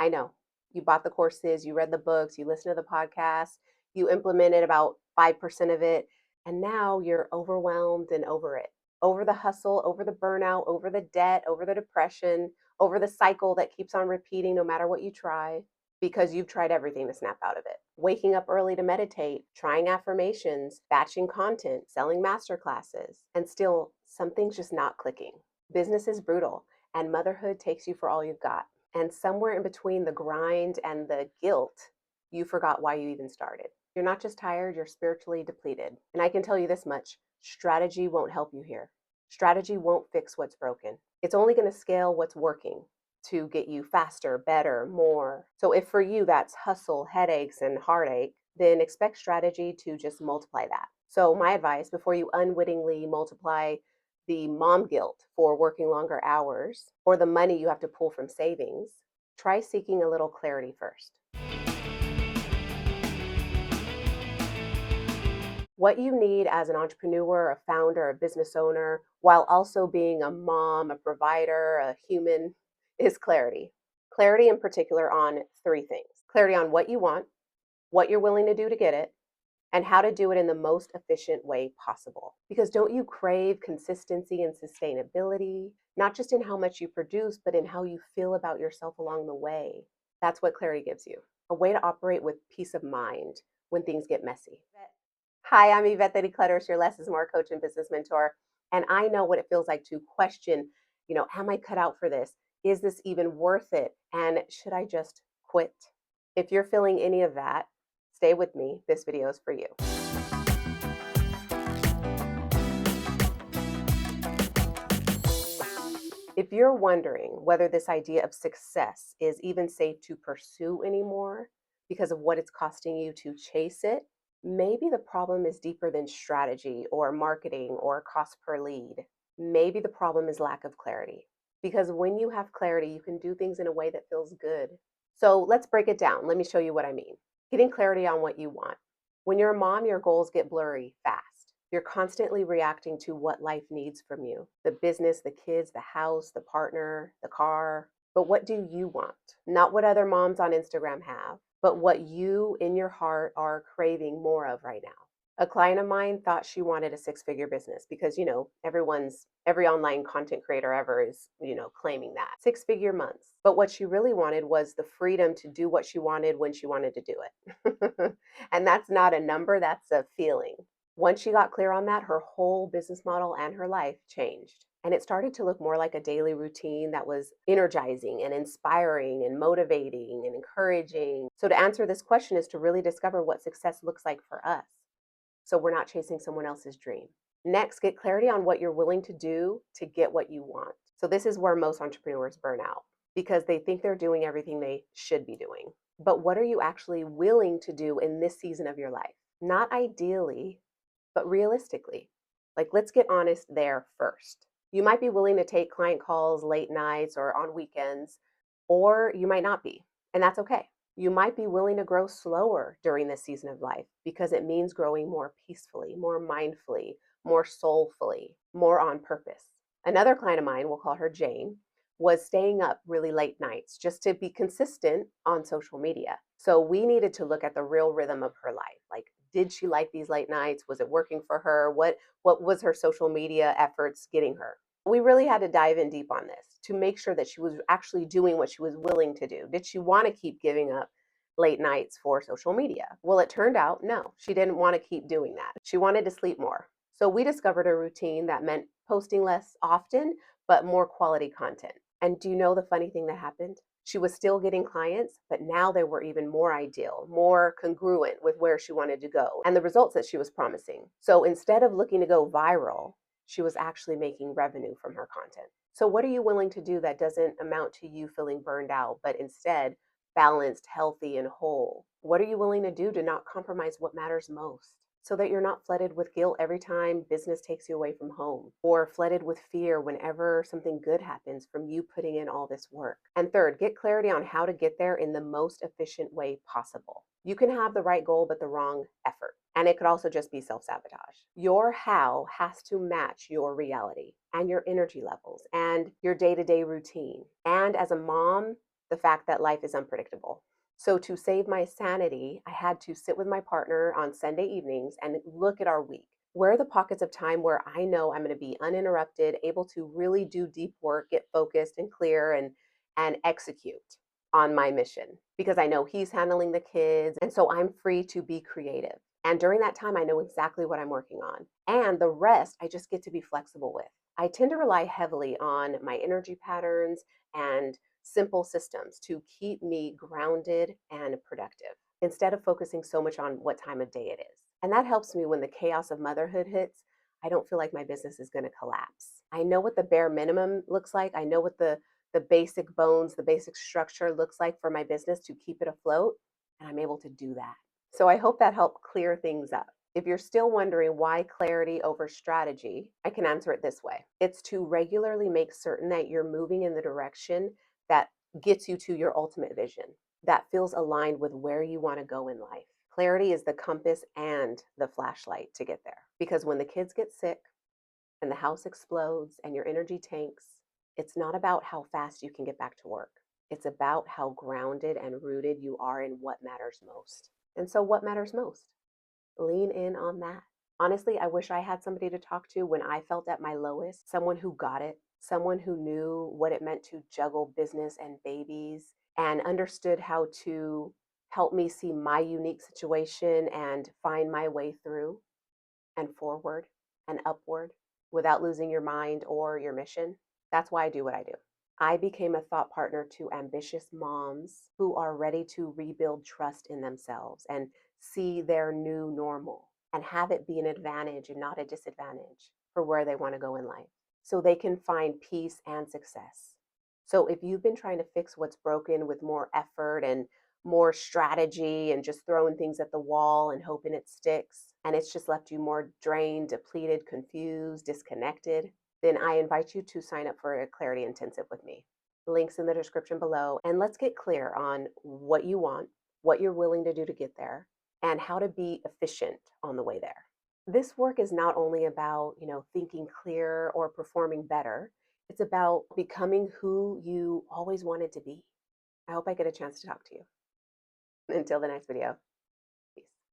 I know. You bought the courses, you read the books, you listened to the podcast, you implemented about 5% of it, and now you're overwhelmed and over it. Over the hustle, over the burnout, over the debt, over the depression, over the cycle that keeps on repeating no matter what you try, because you've tried everything to snap out of it. Waking up early to meditate, trying affirmations, batching content, selling masterclasses, and still something's just not clicking. Business is brutal, and motherhood takes you for all you've got. And somewhere in between the grind and the guilt, you forgot why you even started. You're not just tired, you're spiritually depleted. And I can tell you this much, strategy won't help you here. Strategy won't fix what's broken. It's only going to scale what's working to get you faster, better, more. So if for you that's hustle, headaches, and heartache, then expect strategy to just multiply that. So my advice, before you unwittingly multiply the mom guilt for working longer hours or the money you have to pull from savings, try seeking a little clarity first. What you need as an entrepreneur, a founder, a business owner, while also being a mom, a provider, a human, is clarity. Clarity in particular on three things: clarity on what you want, what you're willing to do to get it, and how to do it in the most efficient way possible. Because don't you crave consistency and sustainability, not just in how much you produce, but in how you feel about yourself along the way? That's what clarity gives you, a way to operate with peace of mind when things get messy. Hi, I'm Yvette the Declutters, your less is more coach and business mentor. And I know what it feels like to question, am I cut out for this? Is this even worth it? And should I just quit? If you're feeling any of that, stay with me. This video is for you. If you're wondering whether this idea of success is even safe to pursue anymore because of what it's costing you to chase it, maybe the problem is deeper than strategy or marketing or cost per lead. Maybe the problem is lack of clarity. Because when you have clarity, you can do things in a way that feels good. So let's break it down. Let me show you what I mean. Getting clarity on what you want. When you're a mom, your goals get blurry fast. You're constantly reacting to what life needs from you: the business, the kids, the house, the partner, the car. But what do you want? Not what other moms on Instagram have, but what you in your heart are craving more of right now. A client of mine thought she wanted a six-figure business because, every online content creator ever is, claiming that. Six-figure months. But what she really wanted was the freedom to do what she wanted when she wanted to do it. And that's not a number, that's a feeling. Once she got clear on that, her whole business model and her life changed. And it started to look more like a daily routine that was energizing and inspiring and motivating and encouraging. So to answer this question is to really discover what success looks like for us, so we're not chasing someone else's dream. Next, get clarity on what you're willing to do to get what you want. So this is where most entrepreneurs burn out, because they think they're doing everything they should be doing. But what are you actually willing to do in this season of your life? Not ideally, but realistically. Like, let's get honest there first. You might be willing to take client calls late nights or on weekends, or you might not be, and that's okay. You might be willing to grow slower during this season of life because it means growing more peacefully, more mindfully, more soulfully, more on purpose. Another client of mine, we'll call her Jane, was staying up really late nights just to be consistent on social media. So we needed to look at the real rhythm of her life. Like, did she like these late nights? Was it working for her? What was her social media efforts getting her? We really had to dive in deep on this to make sure that she was actually doing what she was willing to do. Did she want to keep giving up late nights for social media? Well, it turned out no, she didn't want to keep doing that. She wanted to sleep more. So we discovered a routine that meant posting less often, but more quality content. And do you know the funny thing that happened? She was still getting clients, but now they were even more ideal, more congruent with where she wanted to go and the results that she was promising. So instead of looking to go viral, she was actually making revenue from her content. So what are you willing to do that doesn't amount to you feeling burned out, but instead balanced, healthy, and whole? What are you willing to do to not compromise what matters most, so that you're not flooded with guilt every time business takes you away from home, or flooded with fear whenever something good happens from you putting in all this work? And third, get clarity on how to get there in the most efficient way possible. You can have the right goal, but the wrong effort. And it could also just be self-sabotage. Your how has to match your reality and your energy levels and your day-to-day routine. And as a mom, the fact that life is unpredictable. So, to save my sanity, I had to sit with my partner on Sunday evenings and look at our week. Where are the pockets of time where I know I'm going to be uninterrupted, able to really do deep work, get focused and clear, and execute on my mission? Because I know he's handling the kids, and so I'm free to be creative. And during that time, I know exactly what I'm working on. And the rest, I just get to be flexible with. I tend to rely heavily on my energy patterns and simple systems to keep me grounded and productive instead of focusing so much on what time of day it is. And that helps me when the chaos of motherhood hits. I don't feel like my business is going to collapse. I know what the bare minimum looks like. I know what the basic bones, the basic structure looks like for my business to keep it afloat, and I'm able to do that. So I hope that helped clear things up. If you're still wondering why clarity over strategy, I can answer it this way. It's to regularly make certain that you're moving in the direction that gets you to your ultimate vision, that feels aligned with where you want to go in life. Clarity is the compass and the flashlight to get there. Because when the kids get sick and the house explodes and your energy tanks, it's not about how fast you can get back to work. It's about how grounded and rooted you are in what matters most. And so, what matters most? Lean in on that. Honestly, I wish I had somebody to talk to when I felt at my lowest, someone who got it, someone who knew what it meant to juggle business and babies and understood how to help me see my unique situation and find my way through and forward and upward without losing your mind or your mission. That's why I do what I do. I became a thought partner to ambitious moms who are ready to rebuild trust in themselves and see their new normal and have it be an advantage and not a disadvantage for where they want to go in life so they can find peace and success. So if you've been trying to fix what's broken with more effort and more strategy and just throwing things at the wall and hoping it sticks, and it's just left you more drained, depleted, confused, disconnected, then I invite you to sign up for a clarity intensive with me. Links in the description below. And let's get clear on what you want, what you're willing to do to get there, and how to be efficient on the way there. This work is not only about, thinking clear or performing better. It's about becoming who you always wanted to be. I hope I get a chance to talk to you. Until the next video.